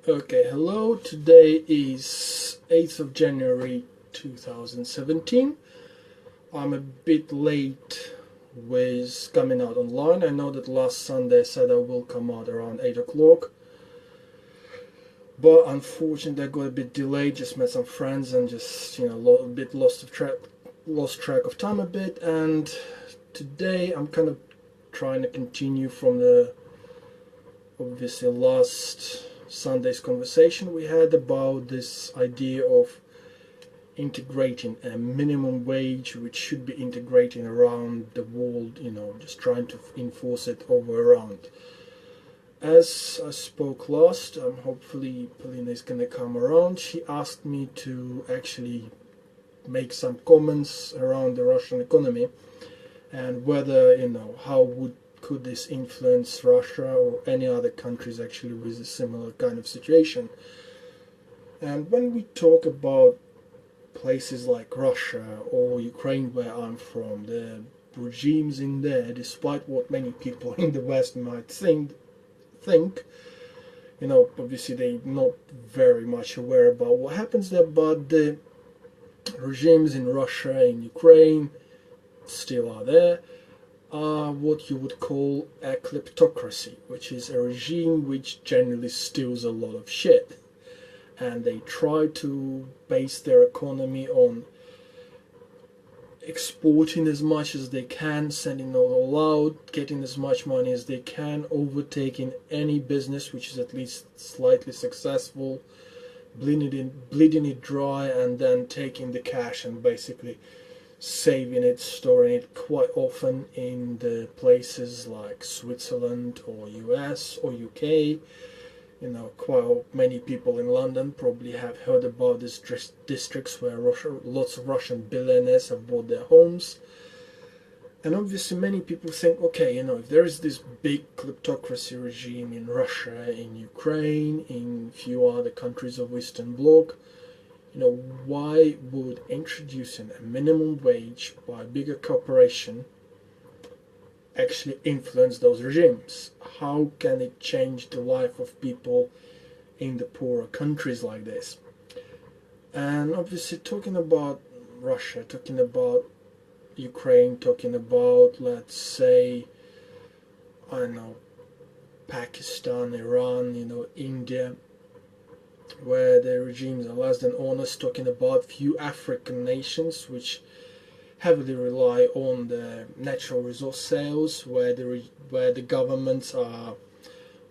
Okay, hello. Today is 8th of January 2017. I'm a bit late with coming out online. I know that last Sunday I said I will come out around 8 o'clock, but unfortunately I got a bit delayed, just met some friends and just, a bit lost track of time a bit. And today I'm kind of trying to continue from the obviously last Sunday's conversation we had about this idea of integrating a minimum wage which should be integrating around the world, just trying to enforce it over around. As I spoke last, hopefully Polina is going to come around. She asked me to actually make some comments around the Russian economy and whether, how could this influence Russia or any other countries actually with a similar kind of situation. And when we talk about places like Russia or Ukraine, where I'm from, the regimes in there, despite what many people in the West might think, obviously they're not very much aware about what happens there, but the regimes in Russia, in Ukraine, still are there, are what you would call a kleptocracy, which is a regime which generally steals a lot of shit. And they try to base their economy on exporting as much as they can, sending it all out, getting as much money as they can, overtaking any business which is at least slightly successful, bleeding it dry, and then taking the cash and basically saving it, storing it quite often in the places like Switzerland or US or UK. Quite many people in London probably have heard about these districts where lots of Russian billionaires have bought their homes. And obviously many people think, okay, if there is this big kleptocracy regime in Russia, in Ukraine, in a few other countries of Eastern Bloc, why would introducing a minimum wage by a bigger corporation actually influence those regimes? How can it change the life of people in the poorer countries like this? And obviously talking about Russia, talking about Ukraine, talking about, let's say, I don't know, Pakistan, Iran, India, where the regimes are less than honest, talking about few African nations which heavily rely on the natural resource sales, where the governments are,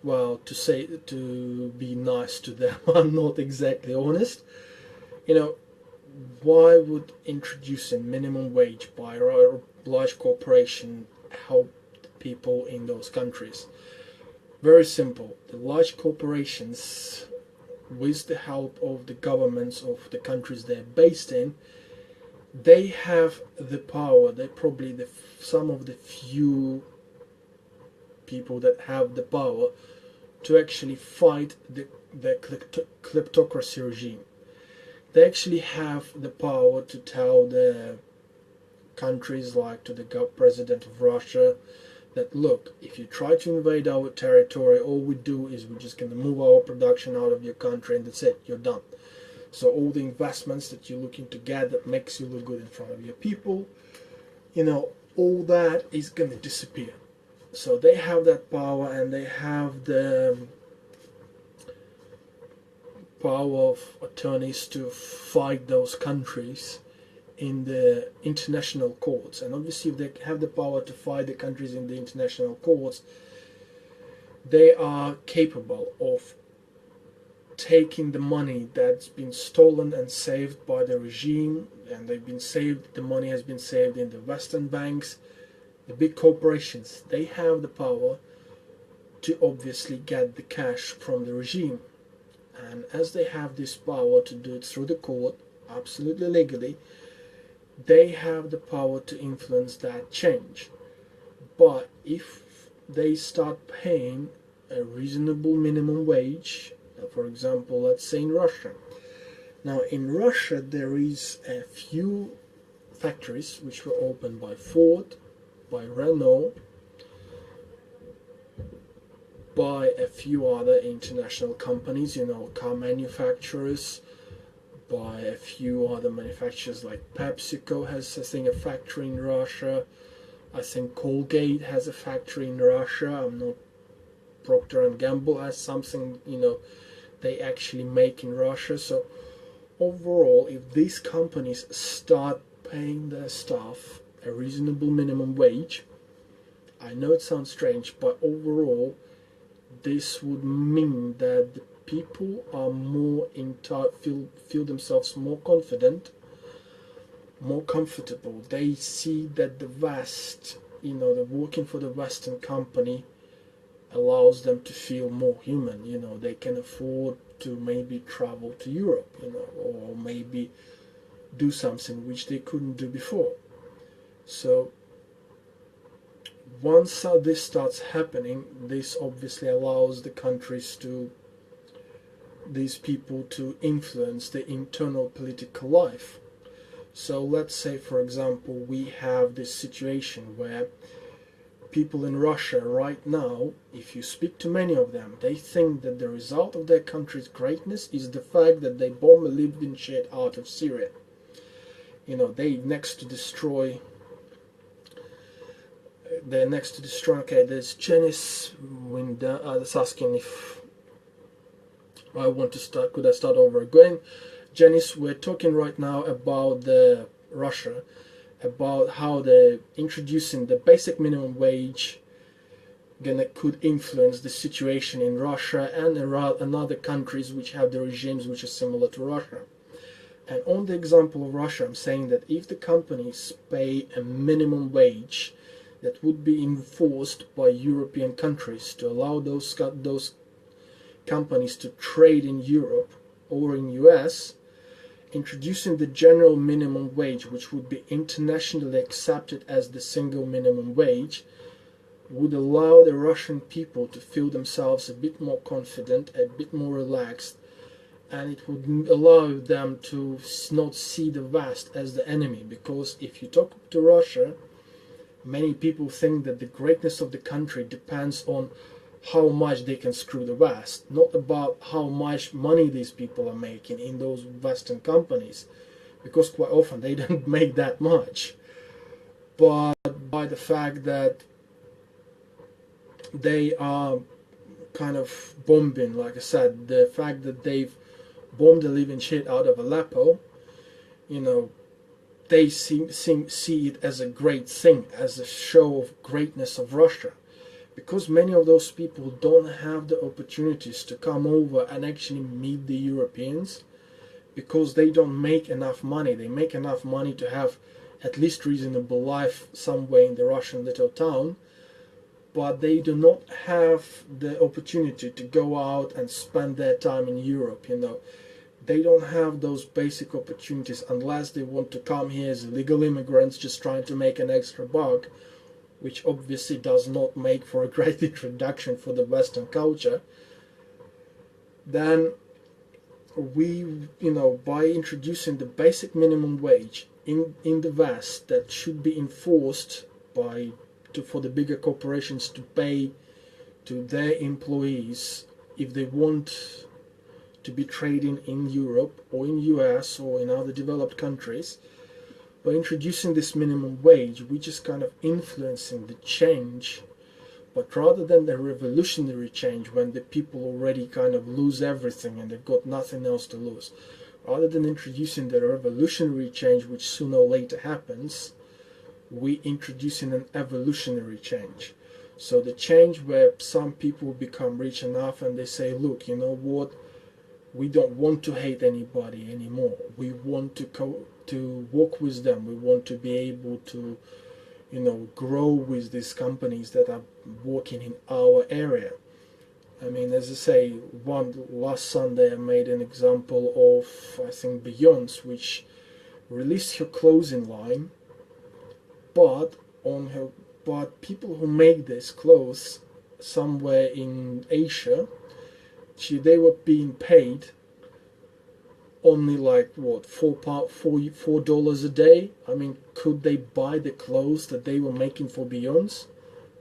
well, to be nice to them, are not exactly honest. Why would introducing minimum wage by a large corporation help people in those countries? Very simple. The large corporations, with the help of the governments of the countries they're based in, they have the power. They're probably some of the few people that have the power to actually fight the kleptocracy regime. They actually have the power to tell the countries, like to the president of Russia, that look, if you try to invade our territory, all we do is we're just going to move our production out of your country and that's it, you're done. So all the investments that you're looking to get that makes you look good in front of your people, all that is going to disappear. So they have that power, and they have the power of attorneys to fight those countries in the international courts. And obviously if they have the power to fight the countries in the international courts, they are capable of taking the money that's been stolen and saved by the regime, and the money has been saved in the Western banks, the big corporations. They have the power to obviously get the cash from the regime. And as they have this power to do it through the court, absolutely legally, they have the power to influence that change. But if they start paying a reasonable minimum wage, for example, let's say in Russia. Now, in Russia, there is a few factories which were opened by Ford, by Renault, by a few other international companies, car manufacturers, by a few other manufacturers like PepsiCo has, I think, a factory in Russia. I think Colgate has a factory in Russia. I'm not Procter and Gamble has something, they actually make in Russia. So overall, if these companies start paying their staff a reasonable minimum wage, I know it sounds strange, but overall, this would mean that the people are more feel themselves more confident, more comfortable. They see that the West, the working for the Western company allows them to feel more human. They can afford to maybe travel to Europe, or maybe do something which they couldn't do before. So once this starts happening, this obviously allows the countries to, these people to influence the internal political life. So let's say, for example, we have this situation where people in Russia right now, if you speak to many of them, they think that the result of their country's greatness is the fact that they bomb a living shit out of Syria. They're next to destroy. Okay, there's Janice Winda that's asking if I want to start. Could I start over again? Janice, we're talking right now about the Russia, about how the introducing the basic minimum wage could influence the situation in Russia and in other countries which have the regimes which are similar to Russia. And on the example of Russia, I'm saying that if the companies pay a minimum wage that would be enforced by European countries to allow those companies to trade in Europe or in US, introducing the general minimum wage, which would be internationally accepted as the single minimum wage, would allow the Russian people to feel themselves a bit more confident, a bit more relaxed, and it would allow them to not see the West as the enemy. Because if you talk to Russia, many people think that the greatness of the country depends on how much they can screw the West, not about how much money these people are making in those Western companies, because quite often they don't make that much, but by the fact that they are kind of bombing, like I said, the fact that they've bombed the living shit out of Aleppo, they see it as a great thing, as a show of greatness of Russia. Because many of those people don't have the opportunities to come over and actually meet the Europeans, because they don't make enough money. They make enough money to have at least reasonable life somewhere in the Russian little town, but they do not have the opportunity to go out and spend their time in Europe. They don't have those basic opportunities unless they want to come here as illegal immigrants just trying to make an extra buck, which obviously does not make for a great introduction for the Western culture. Then we, by introducing the basic minimum wage in the West that should be enforced for the bigger corporations to pay to their employees if they want to be trading in Europe or in US or in other developed countries, by introducing this minimum wage, we're just kind of influencing the change, but rather than the revolutionary change when the people already kind of lose everything and they've got nothing else to lose, rather than introducing the revolutionary change which sooner or later happens, we introducing an evolutionary change. So the change where some people become rich enough and they say, look, you know what, we don't want to hate anybody anymore. We want to work with them. We want to be able to, grow with these companies that are working in our area. I mean, as I say, last Sunday I made an example of, I think, Beyonce, which released her clothing line, but people who make these clothes somewhere in Asia, they were being paid only like $4 a day. I mean, could they buy the clothes that they were making for Beyonce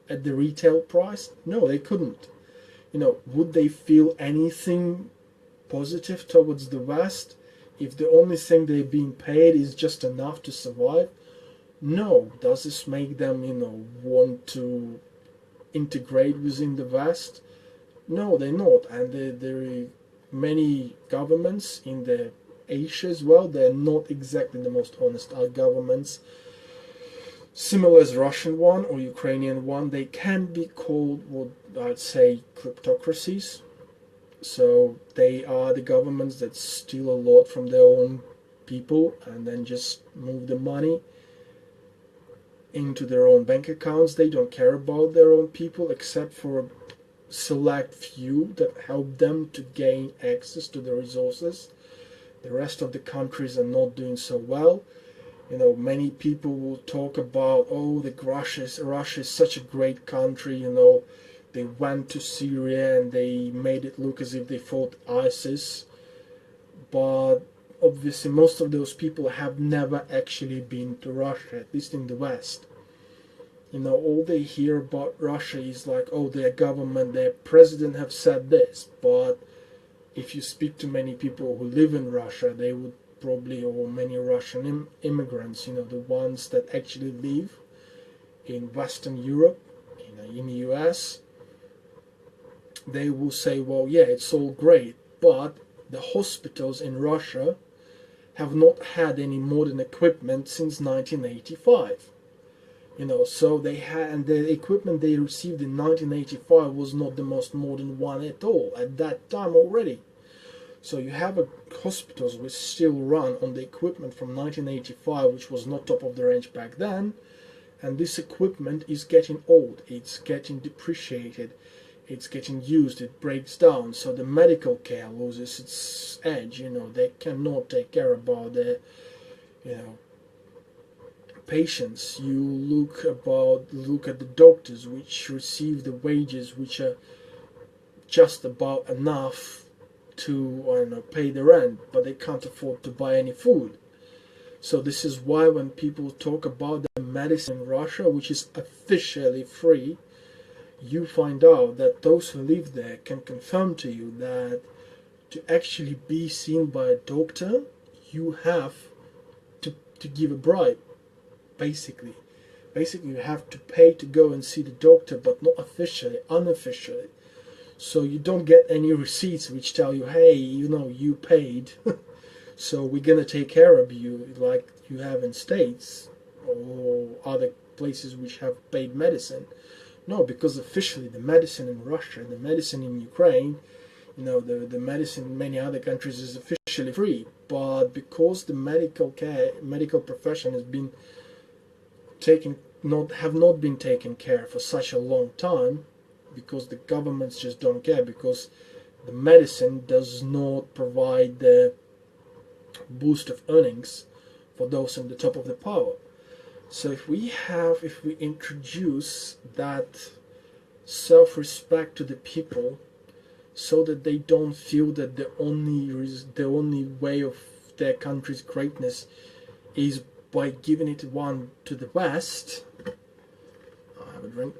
at the retail price? No, they couldn't. would they feel anything positive towards the West if the only thing they're being paid is just enough to survive? No. Does this make them, want to integrate within the West? No, they're not. And there are many governments in the Asia as well. They're not exactly the most honest governments. Similar as Russian one or Ukrainian one, they can be called what I'd say kleptocracies. So they are the governments that steal a lot from their own people and then just move the money into their own bank accounts. They don't care about their own people except for a select few that help them to gain access to the resources. The rest of the countries are not doing so well. Many people will talk about, oh, Russia is such a great country, they went to Syria and they made it look as if they fought ISIS. But obviously most of those people have never actually been to Russia, at least in the West. All they hear about Russia is like, oh, their government, their president have said this. But if you speak to many people who live in Russia, they would probably, or many Russian immigrants, the ones that actually live in Western Europe, in the US, they will say, well, yeah, it's all great, but the hospitals in Russia have not had any modern equipment since 1985. So they had, and the equipment they received in 1985 was not the most modern one at all at that time already. So you have hospitals which still run on the equipment from 1985, which was not top of the range back then, and this equipment is getting old, it's getting depreciated, it's getting used, it breaks down, so the medical care loses its edge. They cannot take care about the patients. You look at the doctors which receive the wages which are just about enough to pay the rent, but they can't afford to buy any food. So this is why when people talk about the medicine in Russia, which is officially free, you find out that those who live there can confirm to you that to actually be seen by a doctor, you have to give a bribe, basically. Basically, you have to pay to go and see the doctor, but not officially, unofficially. So you don't get any receipts which tell you, hey, you paid, so we're gonna take care of you like you have in States or other places which have paid medicine. No, because officially the medicine in Russia, the medicine in Ukraine, the medicine in many other countries is officially free. But because the medical profession has been have not been taken care for such a long time, because the governments just don't care, because the medicine does not provide the boost of earnings for those in the top of the power. So if we introduce that self-respect to the people, so that they don't feel that the only way of their country's greatness is by giving it one to the West. I'll have a drink.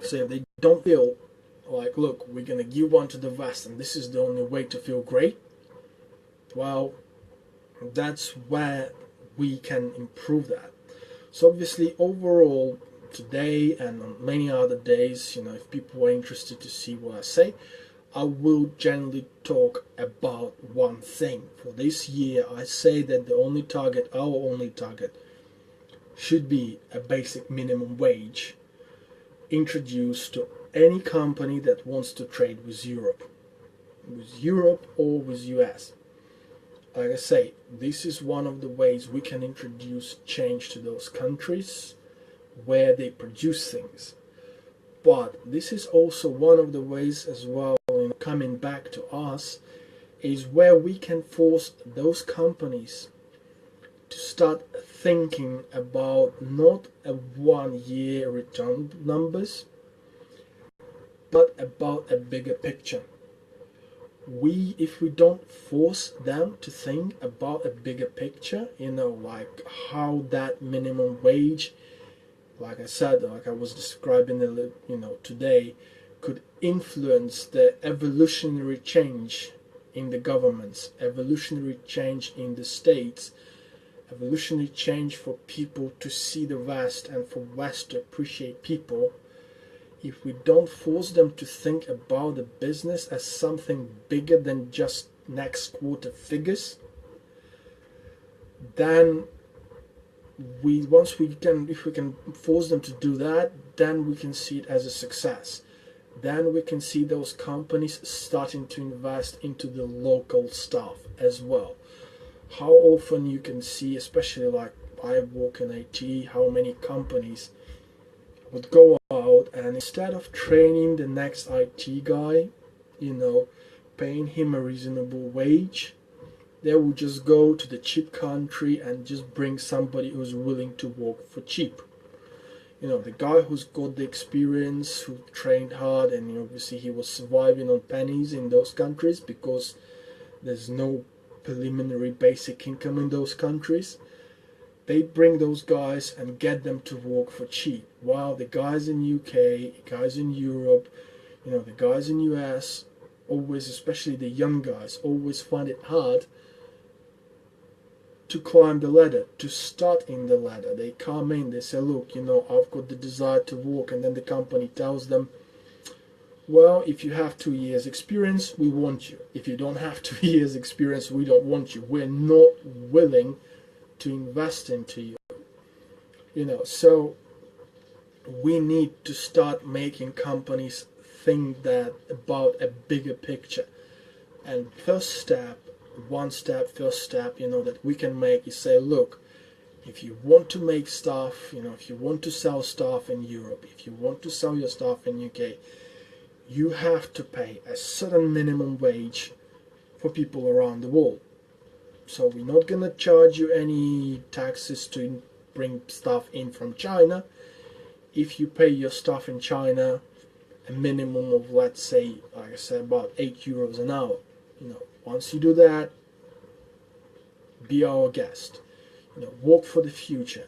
So if they don't feel like, look, we're going to give one to the West and this is the only way to feel great, well, that's where we can improve that. So obviously overall today and on many other days, if people are interested to see what I say, I will generally talk about one thing. For this year, I say that our only target should be a basic minimum wage introduced to any company that wants to trade with Europe or with US. Like I say, this is one of the ways we can introduce change to those countries where they produce things. But this is also one of the ways as well, coming back to us, is where we can force those companies to start thinking about not a 1 year return numbers, but about a bigger picture. If we don't force them to think about a bigger picture, like how that minimum wage like I said, like I was describing, today, could influence the evolutionary change in the governments, evolutionary change in the states, evolutionary change for people to see the West and for West to appreciate people. If we don't force them to think about the business as something bigger than just next quarter figures, then if we can force them to do that, then we can see it as a success. Then we can see those companies starting to invest into the local stuff as well. How often you can see, especially like I work in IT, how many companies would go out and instead of training the next IT guy, paying him a reasonable wage, they will just go to the cheap country and just bring somebody who's willing to work for cheap. The guy who's got the experience, who trained hard, and obviously he was surviving on pennies in those countries because there's no preliminary basic income in those countries. They bring those guys and get them to work for cheap, while the guys in UK, guys in Europe, the guys in US, always, especially the young guys, always find it hard to climb the ladder, to start in the ladder. They come in, they say, look, I've got the desire to work, and then the company tells them, well, if you have 2 years experience, we want you. If you don't have 2 years experience, we don't want you. We're not willing to invest into you. So we need to start making companies think that about a bigger picture. And first step that we can make is say, look, if you want to make stuff, if you want to sell stuff in Europe, if you want to sell your stuff in UK, you have to pay a certain minimum wage for people around the world. So we're not gonna charge you any taxes to bring stuff in from China. If you pay your stuff in China a minimum of, let's say, like I said, about €8 an hour. Once you do that, be our guest. Work for the future.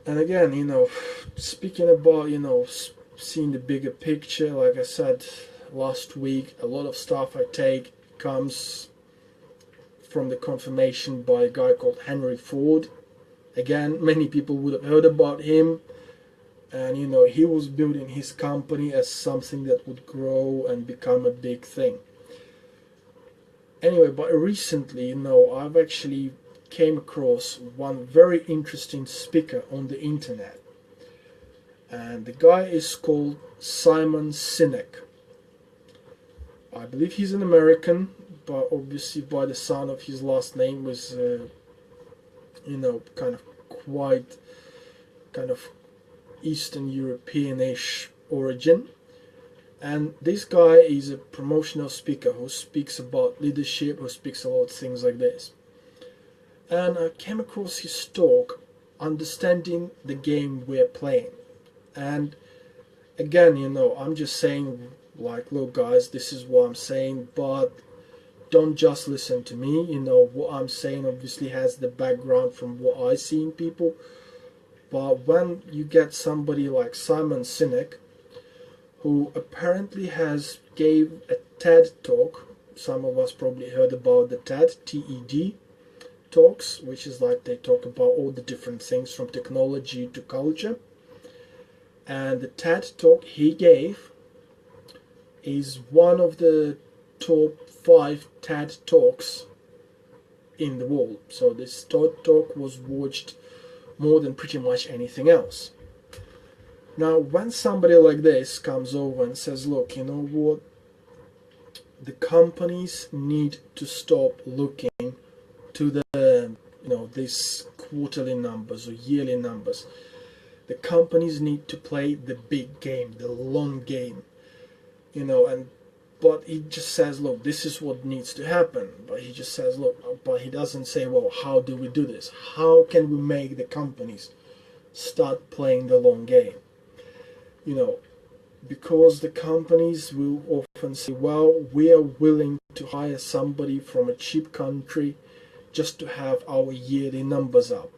And again, speaking about, seeing the bigger picture, like I said last week, a lot of stuff I take comes from the confirmation by a guy called Henry Ford. Again, many people would have heard about him. And, he was building his company as something that would grow and become a big thing. Anyway, but recently, I've actually came across one very interesting speaker on the internet. And the guy is called Simon Sinek. I believe he's an American, but obviously by the sound of his last name was, kind of Eastern European-ish origin. And this guy is a promotional speaker who speaks about leadership, who speaks about things like this. And I came across his talk, Understanding the Game We're Playing. And again, I'm just saying, like, look guys, this is what I'm saying, but don't just listen to me. What I'm saying obviously has the background from what I see in people. But when you get somebody like Simon Sinek, who apparently gave a TED talk. Some of us probably heard about the TED talks, which is like they talk about all the different things from technology to culture. And the TED talk he gave is one of the top 5 TED talks in the world. So this TED talk was watched more than pretty much anything else. Now, when somebody like this comes over and says, look, you know what, the companies need to stop looking to the, these quarterly numbers or yearly numbers. The companies need to play the big game, the long game, but he just says, look, this is what needs to happen. But he just says, look, but he doesn't say, well, how do we do this? How can we make the companies start playing the long game? Because the companies will often say, well, we are willing to hire somebody from a cheap country just to have our yearly numbers up.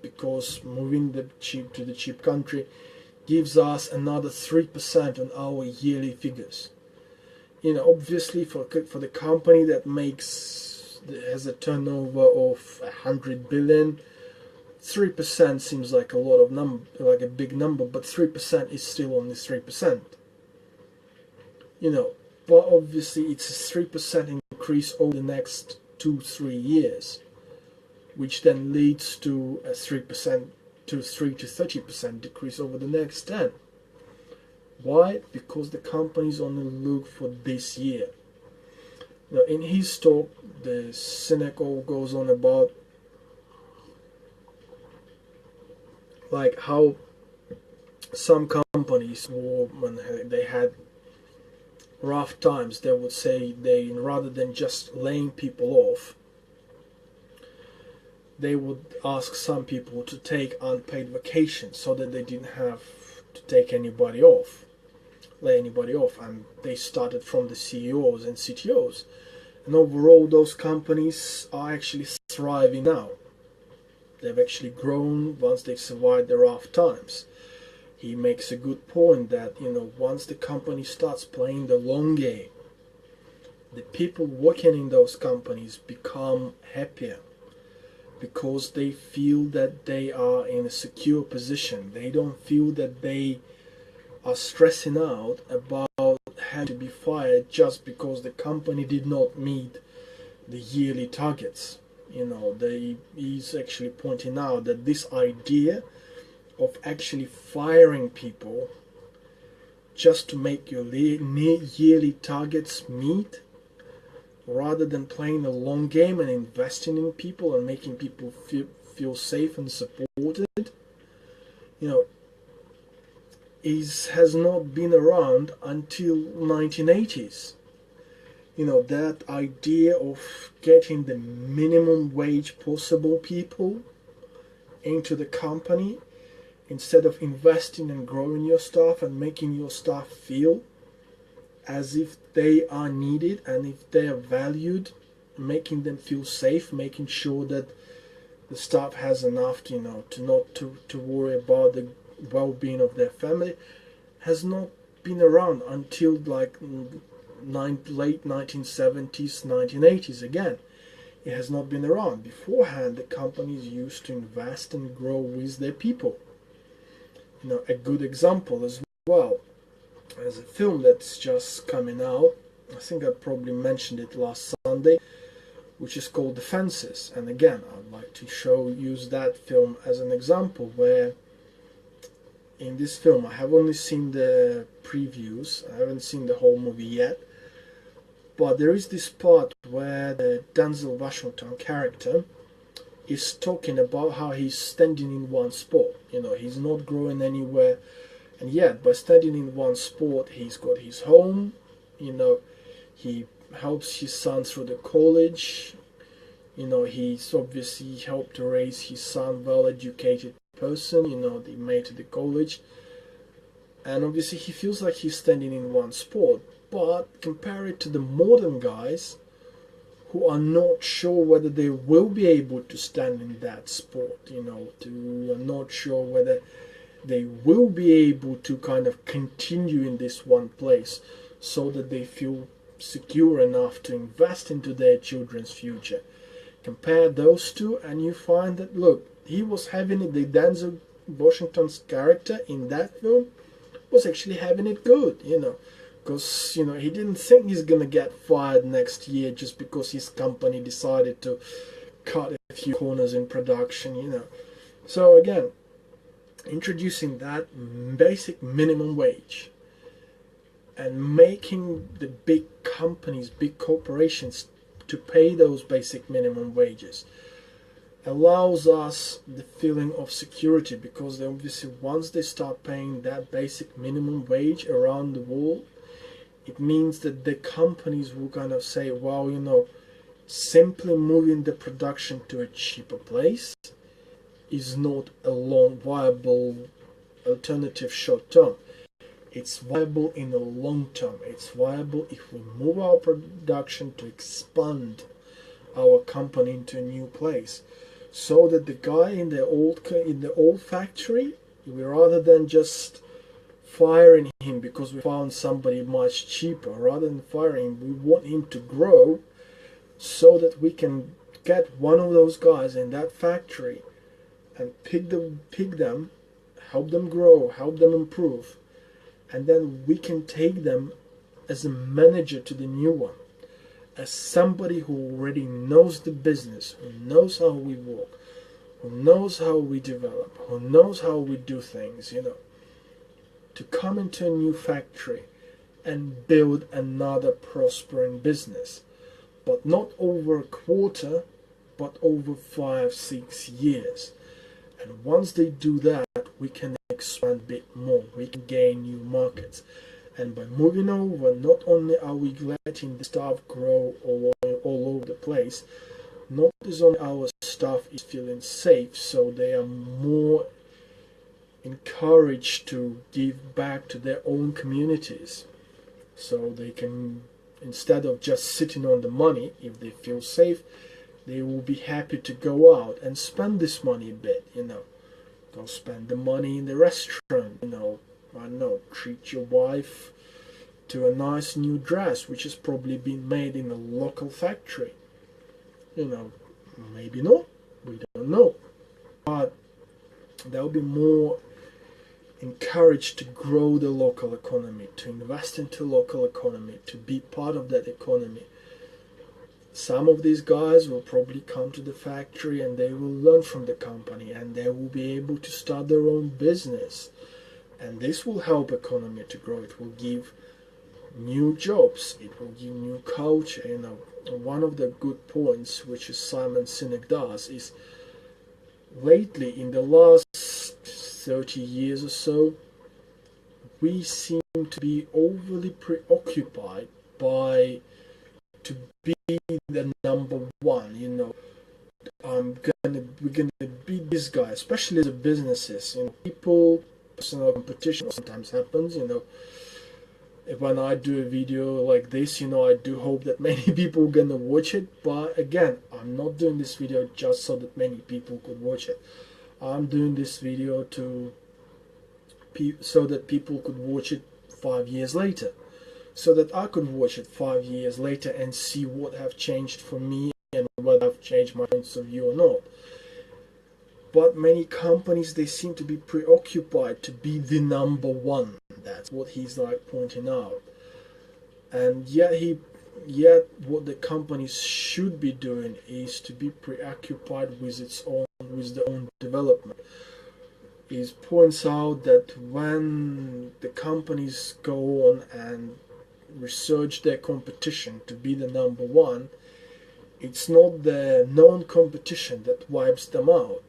because moving the cheap to the cheap country gives us another 3% on our yearly figures. Obviously for the company that has a turnover of 100 billion, 3% seems like a lot of like a big number, but 3% is still only 3%. But obviously it's a 3% increase over the next 2-3 years, which then leads to a 3% to 30% decrease over the next 10. Why? Because the companies only look for this year. Now, in his talk, the cynical goes on about like how some companies, when they had rough times, they would say rather than just laying people off, they would ask some people to take unpaid vacation so that they didn't have to lay anybody off. And they started from the CEOs and CTOs. And overall, those companies are actually thriving now. They've actually grown once they've survived the rough times. He makes a good point that, once the company starts playing the long game, the people working in those companies become happier because they feel that they are in a secure position. They don't feel that they are stressing out about having to be fired just because the company did not meet the yearly targets. He's actually pointing out that this idea of actually firing people just to make your yearly targets meet, rather than playing a long game and investing in people and making people feel safe and supported, has not been around until 1980s. That idea of getting the minimum wage possible people into the company instead of investing and growing your staff and making your staff feel as if they are needed and if they are valued, making them feel safe, making sure that the staff has enough to worry about the well-being of their family, has not been around until like late 1970s, 1980s. Again, it has not been around. Beforehand, the companies used to invest and grow with their people. A good example as well, as a film that's just coming out, I think I probably mentioned it last Sunday, which is called The Fences. And again, I'd like to use that film as an example where in this film, I have only seen the previews, I haven't seen the whole movie yet, but there is this part where the Denzel Washington character is talking about how he's standing in one spot. He's not growing anywhere, and yet by standing in one spot, he's got his home, he helps his son through the college, he's obviously helped to raise his son well-educated person, they made to the college, and obviously he feels like he's standing in one spot. But compare it to the modern guys who are not sure whether they will be able to stand in that spot, are not sure whether they will be able to kind of continue in this one place so that they feel secure enough to invest into their children's future. Compare those two and you find that, look, he was having it, the Denzel Washington's character in that film was actually having it good, because, he didn't think he's going to get fired next year just because his company decided to cut a few corners in production, So again, introducing that basic minimum wage and making the big companies, big corporations to pay those basic minimum wages allows us the feeling of security, because they obviously, once they start paying that basic minimum wage around the world, it means that the companies will kind of say, well, simply moving the production to a cheaper place is not a long viable alternative short term. It's viable in the long term. It's viable if we move our production to expand our company into a new place. so that the guy in the old factory, rather than just firing him because we found somebody much cheaper, rather than firing him, we want him to grow so that we can get one of those guys in that factory and pick them, help them grow, help them improve, and then we can take them as a manager to the new one, as somebody who already knows the business, who knows how we work, who knows how we develop, who knows how we do things, to come into a new factory and build another prospering business, but not over a quarter, but over 5-6 years. And once they do that, we can expand a bit more, we can gain new markets. And by moving over, not only are we letting the staff grow all over the place, not only our staff is feeling safe, so they are more encouraged to give back to their own communities. So they can, instead of just sitting on the money, if they feel safe, they will be happy to go out and spend this money a bit, Go spend the money in the restaurant, I don't know, treat your wife to a nice new dress, which has probably been made in a local factory. Maybe not, we don't know. But they'll be more encouraged to grow the local economy, to invest into local economy, to be part of that economy. Some of these guys will probably come to the factory and they will learn from the company and they will be able to start their own business. And this will help economy to grow. It will give new jobs. It will give new culture. One of the good points which Simon Sinek does is lately in the last 30 years or so, we seem to be overly preoccupied to be the number one, we're gonna beat this guy, especially as a businesses. Personal competition sometimes happens. When I do a video like this, I do hope that many people are gonna watch it. But again, I'm not doing this video just so that many people could watch it. I'm doing this video so that people could watch it 5 years later. So that I could watch it 5 years later and see what have changed for me and whether I've changed my points of view or not. But many companies, they seem to be preoccupied to be the number one. That's what he's pointing out. And yet what the companies should be doing is to be preoccupied with their own development. He points out that when the companies go on and research their competition to be the number one, it's not the known competition that wipes them out.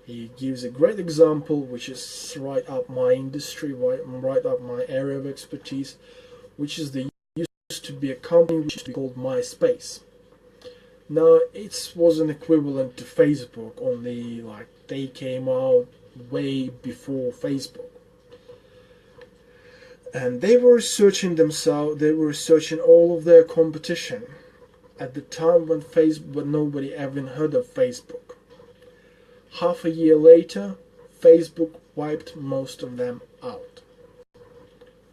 He gives a great example, which is right up my industry, right up my area of expertise, which is there used to be a company which used to be called MySpace. Now, it was an equivalent to Facebook, only they came out way before Facebook. And they were researching themselves, they were researching all of their competition at the time when nobody ever heard of Facebook. Half a year later, Facebook wiped most of them out.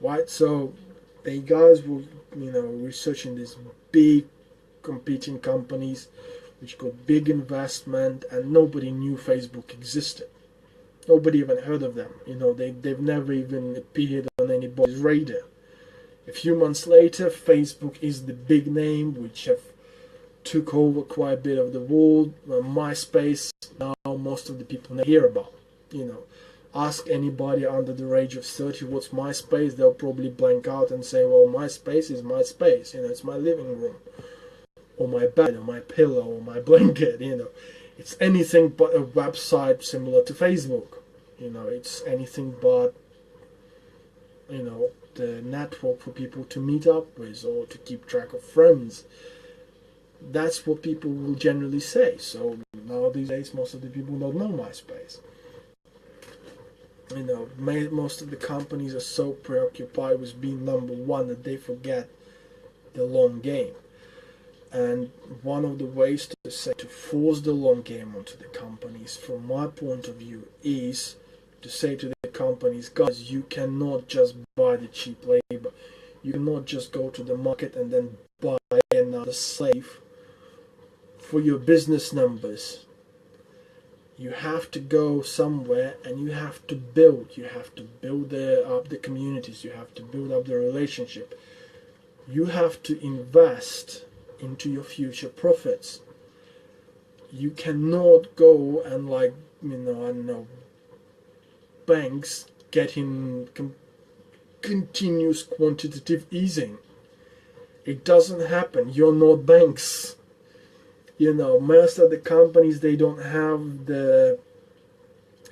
Right? So they guys were, researching these big competing companies which got big investment, and nobody knew Facebook existed. Nobody even heard of them. They've never even appeared on anybody's radar. A few months later, Facebook is the big name which have took over quite a bit of the world. MySpace, now most of the people never hear about. Ask anybody under the age of 30 what's MySpace, they'll probably blank out and say, well, MySpace is MySpace. It's my living room, or my bed, or my pillow, or my blanket. It's anything but a website similar to Facebook. It's anything but, the network for people to meet up with or to keep track of friends. That's what people will generally say. So now these days, most of the people don't know MySpace. Most of the companies are so preoccupied with being number one that they forget the long game. And one of the ways to force the long game onto the companies, from my point of view, is to say to the companies, guys, you cannot just buy the cheap labor. You cannot just go to the market and then buy another slave for your business numbers. You have to go somewhere and you have to build. You have to build up the communities. You have to build up the relationship. You have to invest into your future profits. You cannot go and I don't know, banks getting continuous quantitative easing. It doesn't happen. You're not banks. Most of the companies, they don't have the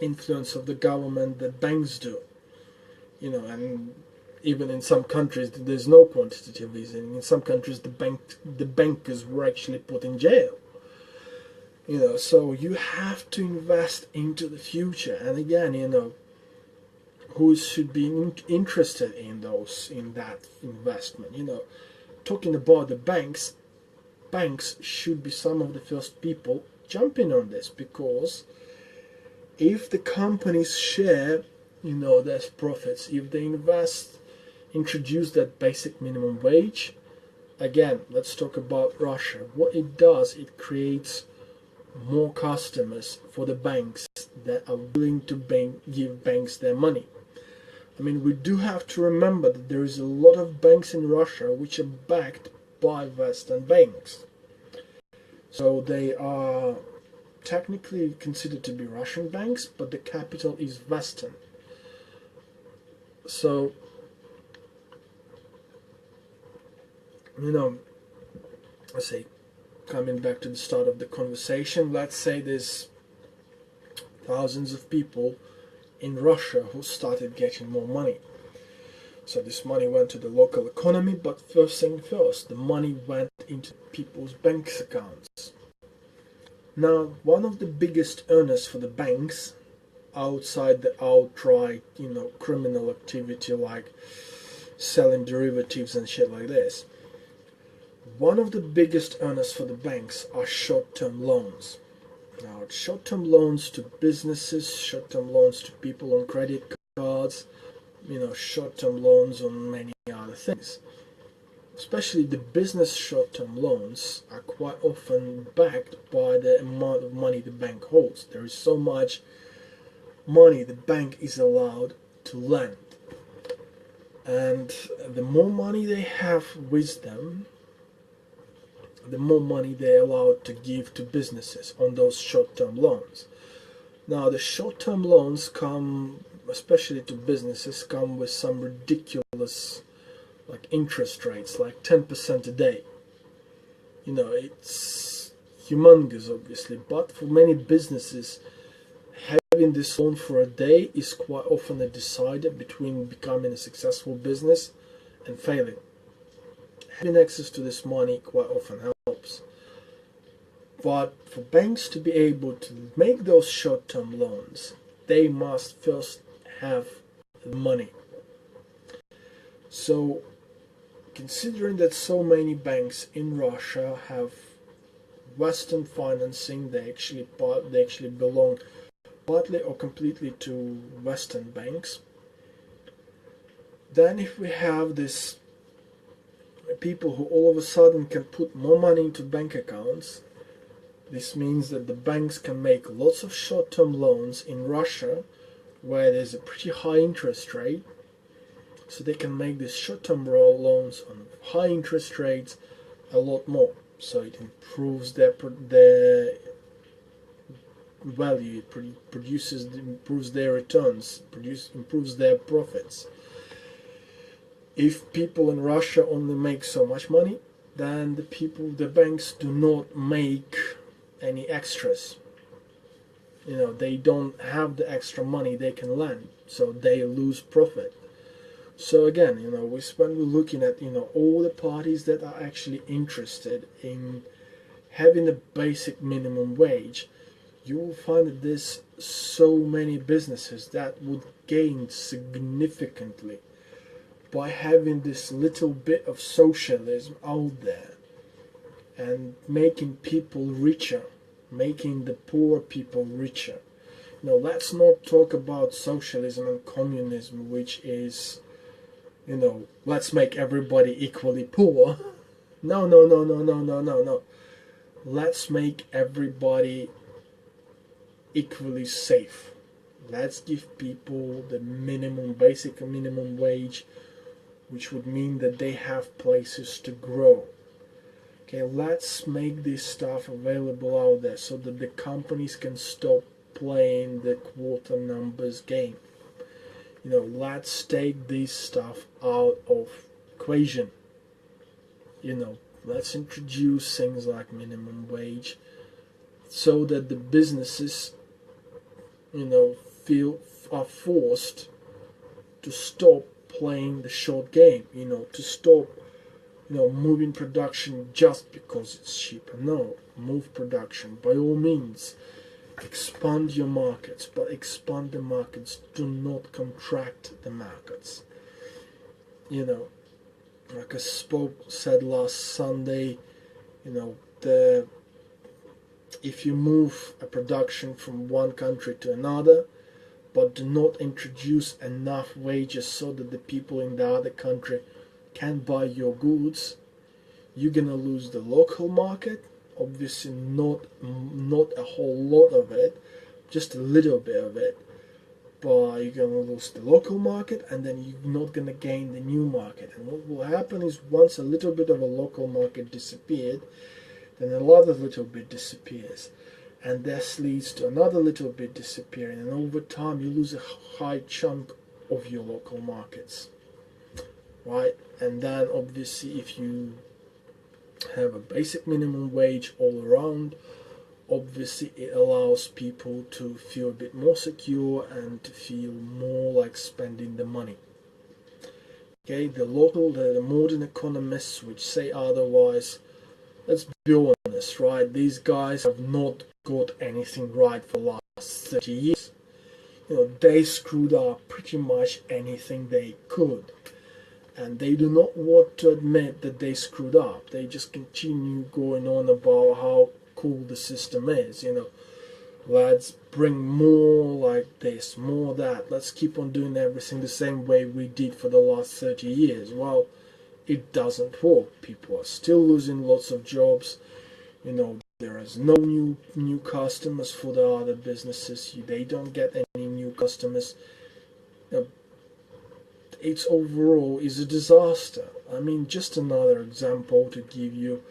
influence of the government that banks do. And even in some countries there's no quantitative easing. In some countries the bankers were actually put in jail. So you have to invest into the future. And again, who should be interested in that investment? Talking about the banks should be some of the first people jumping on this, because if the companies share their profits, if they introduce that basic minimum wage, again, let's talk about Russia. What it does, it creates more customers for the banks that are willing to give banks their money. We do have to remember that there is a lot of banks in Russia which are backed by Western banks. So they are technically considered to be Russian banks, but the capital is Western. So, let's say, coming back to the start of the conversation, let's say there's thousands of people in Russia who started getting more money. So this money went to the local economy, but first thing first, the money went into people's bank accounts. Now, one of the biggest earners for the banks, outside the outright, criminal activity like selling derivatives and shit like this, one of the biggest earners for the banks are short-term loans. Now, short-term loans to businesses, short-term loans to people on credit cards, short-term loans on many other things. Especially the business short-term loans are quite often backed by the amount of money the bank holds. There is so much money the bank is allowed to lend. And the more money they have with them, the more money they're allowed to give to businesses on those short-term loans. Now, the short-term loans come, especially to businesses, come with some ridiculous interest rates, like 10% a day. It's humongous, obviously, but for many businesses, having this loan for a day is quite often a decider between becoming a successful business and failing. Having access to this money quite often helps. But for banks to be able to make those short-term loans, they must first have the money. So, considering that so many banks in Russia have Western financing, they actually belong partly or completely to Western banks. Then if we have this people who all of a sudden can put more money into bank accounts, this means that the banks can make lots of short-term loans in Russia where there's a pretty high interest rate. So they can make these short-term loans on high interest rates a lot more. So it improves their value, it improves their returns, improves their profits. If people in Russia only make so much money, then the banks do not make any extras. They don't have the extra money they can lend, so they lose profit. So again, when we're looking at all the parties that are actually interested in having a basic minimum wage, you will find that there's so many businesses that would gain significantly by having this little bit of socialism out there. and making people richer, making the poor people richer. No, let's not talk about socialism and communism, which is, let's make everybody equally poor. No, no, no, no, no, no, no, no. Let's make everybody equally safe. Let's give people the basic minimum wage, which would mean that they have places to grow. Okay, let's make this stuff available out there so that the companies can stop playing the quota numbers game. Let's take this stuff out of equation. Let's introduce things like minimum wage so that the businesses, are forced to stop playing the short game, to stop, moving production just because it's cheaper. No, move production by all means. Expand your markets, but expand the markets. Do not contract the markets. Like I said last Sunday, if you move a production from one country to another, but do not introduce enough wages so that the people in the other country can buy your goods, you're gonna lose the local market. Obviously, not a whole lot of it, just a little bit of it. But you're gonna lose the local market, and then you're not gonna gain the new market. And what will happen is, once a little bit of a local market disappeared, then another little bit disappears, and this leads to another little bit disappearing, and over time you lose a high chunk of your local markets, right? And then obviously, if you have a basic minimum wage all around, obviously it allows people to feel a bit more secure and to feel more like spending the money. Okay, the modern economists which say otherwise, let's be honest, right? These guys have not got anything right for the last 30 years. They screwed up pretty much anything they could. And they do not want to admit that they screwed up. They just continue going on about how cool the system is. Let's bring more like this, more that. Let's keep on doing everything the same way we did for the last 30 years. Well, it doesn't work. People are still losing lots of jobs. There is no new customers for the other businesses. They don't get any new customers. It's overall is a disaster. I mean, just another example to give you,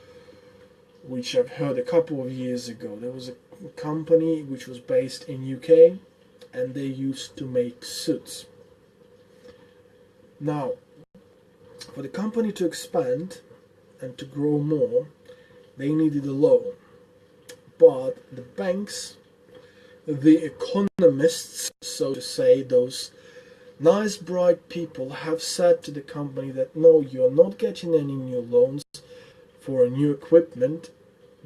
which I've heard a couple of years ago. There was a company which was based in UK, and they used to make suits. Now, for the company to expand and to grow more, they needed a loan. But the banks, the economists, so to say, those nice, bright people have said to the company that no, you're not getting any new loans for new equipment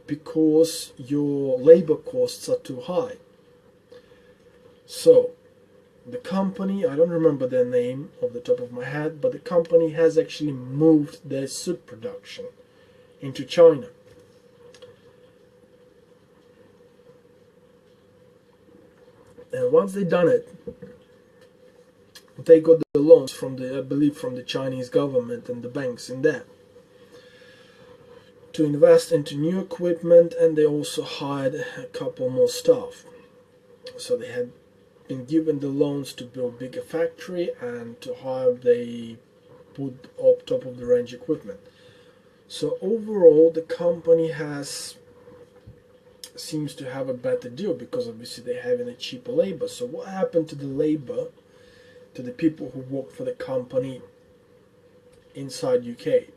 because your labor costs are too high. So, the company, I don't remember their name off the top of my head, but the company has actually moved their suit production into China. And once they done it, they got the loans from I believe from the Chinese government and the banks in there to invest into new equipment, and they also hired a couple more staff. So they had been given the loans to build bigger factory and to hire they put up top of the range equipment. So overall, the company seems to have a better deal because obviously they're having a cheaper labor. So what happened to the labor, to the people who work for the company inside UK?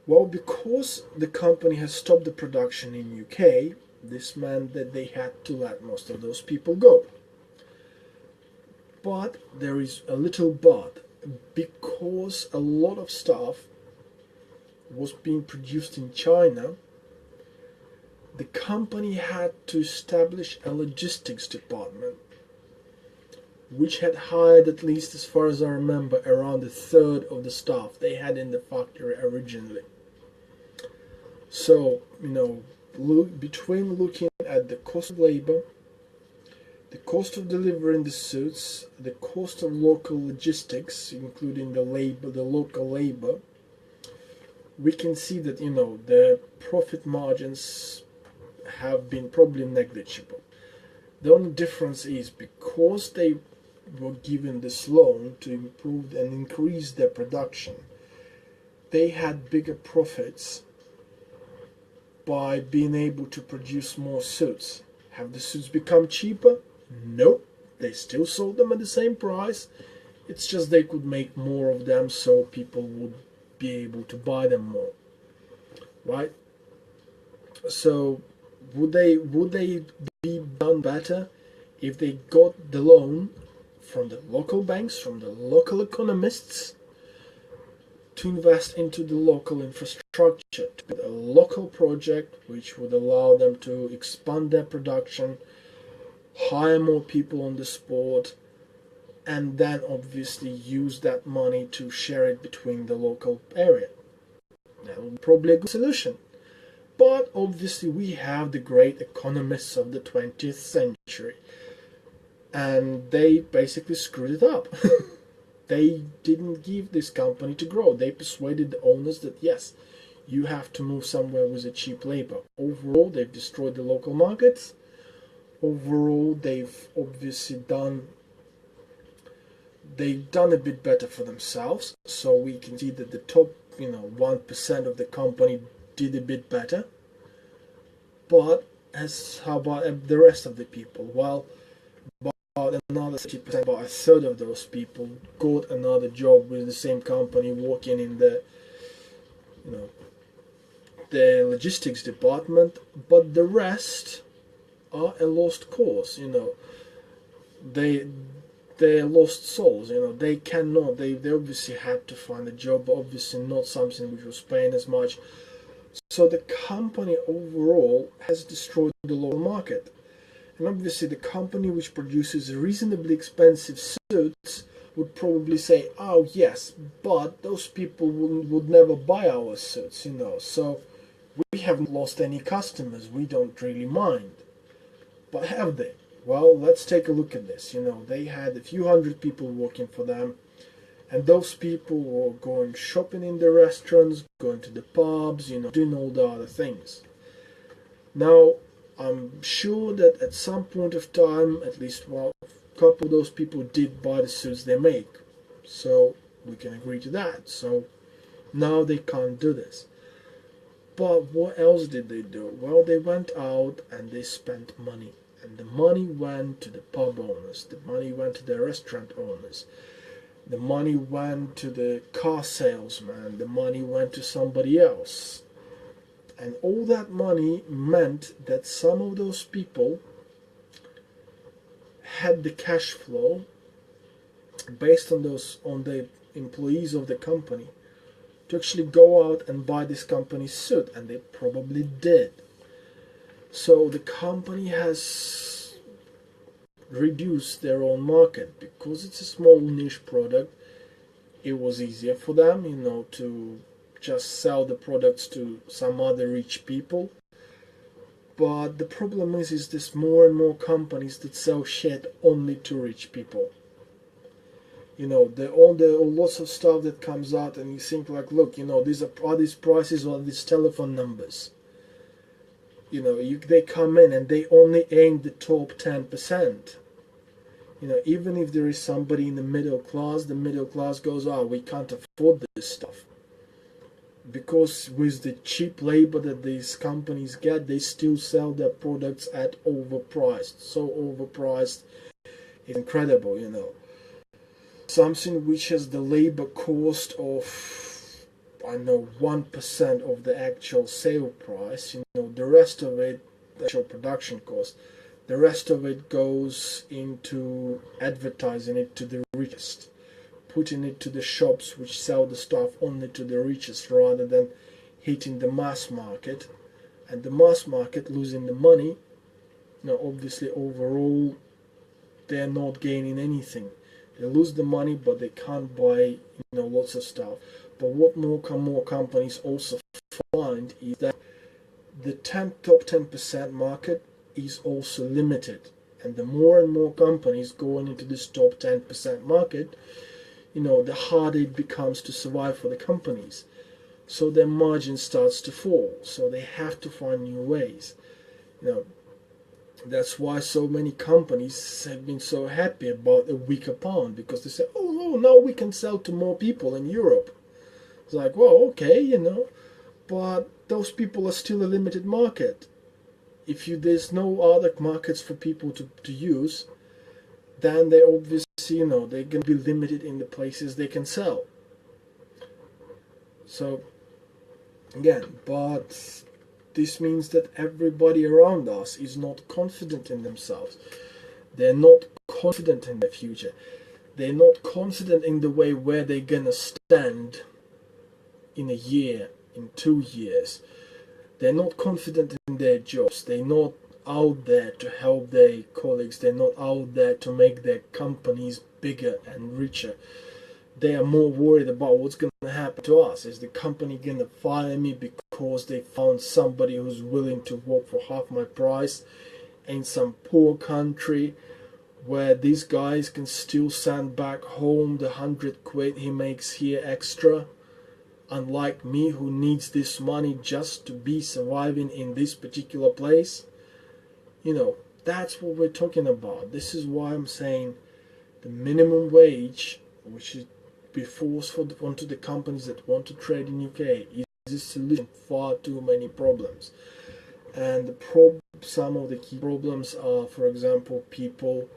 Well, because the company has stopped the production in UK, this meant that they had to let most of those people go. But there is a little but. Because a lot of stuff was being produced in China, the company had to establish a logistics department, which had hired, at least as far as I remember, around a third of the staff they had in the factory originally. So, between looking at the cost of labor, the cost of delivering the suits, the cost of local logistics, including the local labor, we can see that the profit margins have been probably negligible. The only difference is because they were given this loan to improve and increase their production, they had bigger profits by being able to produce more suits. Have the suits become cheaper? Nope. They still sold them at the same price. It's just they could make more of them, so people would be able to buy them more. Right? So would they be done better if they got the loan from the local banks, from the local economists, to invest into the local infrastructure, to a local project which would allow them to expand their production, hire more people on the sport, and then obviously use that money to share it between the local area? That would be probably a good solution. But obviously we have the great economists of the 20th century, and they basically screwed it up. They didn't give this company to grow. They persuaded the owners that yes, you have to move somewhere with a cheap labor. Overall, they've destroyed the local markets. Overall, they've obviously done a bit better for themselves. So we can see that the top 1% of the company did a bit better. But how about the rest of the people? Well, about another 30%, about a third of those people got another job with the same company, working in the the logistics department. But the rest are a lost cause. They're lost souls. They cannot. They obviously had to find a job. Obviously, not something which was paying as much. So the company overall has destroyed the local market. And obviously the company which produces reasonably expensive suits would probably say, oh yes, but those people would never buy our suits, so we haven't lost any customers, we don't really mind. But have they? Well, let's take a look at this. They had a few hundred people working for them, and those people were going shopping in the restaurants, going to the pubs, doing all the other things. Now, I'm sure that at some point of time, at least a couple of those people did buy the suits they make. So we can agree to that. So now they can't do this. But what else did they do? Well, they went out and they spent money. And the money went to the pub owners. The money went to the restaurant owners. The money went to the car salesman. The money went to somebody else. And all that money meant that some of those people had the cash flow based on the employees of the company to actually go out and buy this company's suit, and they probably did. So the company has reduced their own market because it's a small niche product. It was easier for them, to just sell the products to some other rich people. But the problem is there's more and more companies that sell shit only to rich people. All the lots of stuff that comes out, and you think like, look, these are these prices or these telephone numbers. They come in and they only aim the top 10%. Even if there is somebody in the middle class goes, oh, we can't afford this stuff. Because with the cheap labor that these companies get, they still sell their products at overpriced. So overpriced, it's incredible, Something which has the labor cost of, 1% of the actual sale price, the rest of it, the actual production cost, the rest of it goes into advertising it to the richest, putting it to the shops which sell the stuff only to the richest rather than hitting the mass market, and the mass market losing the money. Obviously overall they're not gaining anything. They lose the money, but they can't buy lots of stuff. But what more companies also find is that the top 10% market is also limited. And the more and more companies going into this top 10% market, the harder it becomes to survive for the companies. So their margin starts to fall. So they have to find new ways. That's why so many companies have been so happy about a weaker pound, because they say, oh no, now we can sell to more people in Europe. It's like, well, okay, but those people are still a limited market. If there's no other markets for people to use, then they obviously, they're going to be limited in the places they can sell. So, again, but this means that everybody around us is not confident in themselves. They're not confident in their future. They're not confident in the way where they're gonna stand in a year, in 2 years. They're not confident in their jobs. They're not out there to help their colleagues. They're not out there to make their companies bigger and richer. They are more worried about what's going to happen to us. Is the company going to fire me because they found somebody who's willing to work for half my price in some poor country where these guys can still send back home the 100 quid he makes here extra, unlike me who needs this money just to be surviving in this particular place? That's what we're talking about. This is why I'm saying the minimum wage, which is be forced onto the companies that want to trade in UK, is a solution to far too many problems. And some of the key problems are, for example, people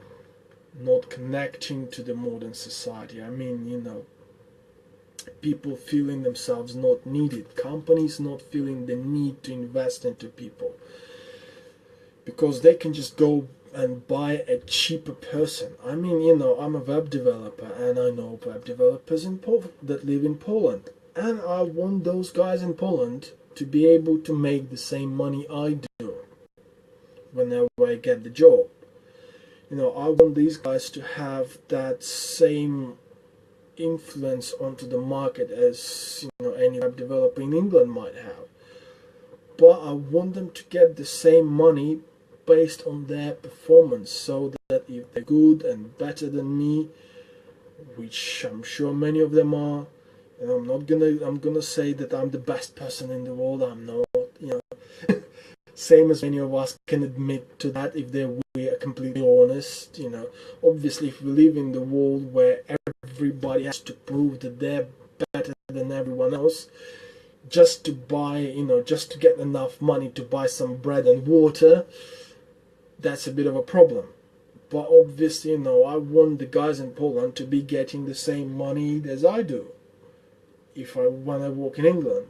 not connecting to the modern society. I mean, people feeling themselves not needed, companies not feeling the need to invest into people, because they can just go and buy a cheaper person. I mean, I'm a web developer, and I know web developers that live in Poland, and I want those guys in Poland to be able to make the same money I do whenever I get the job. I want these guys to have that same influence onto the market as any web developer in England might have. But I want them to get the same money based on their performance, so that if they're good and better than me, which I'm sure many of them are, and I'm gonna say that I'm the best person in the world. I'm not, same as many of us can admit to that if we're completely honest. Obviously, if we live in the world where everybody has to prove that they're better than everyone else, just to buy, just to get enough money to buy some bread and water, that's a bit of a problem. But obviously, I want the guys in Poland to be getting the same money as I do when I work in England.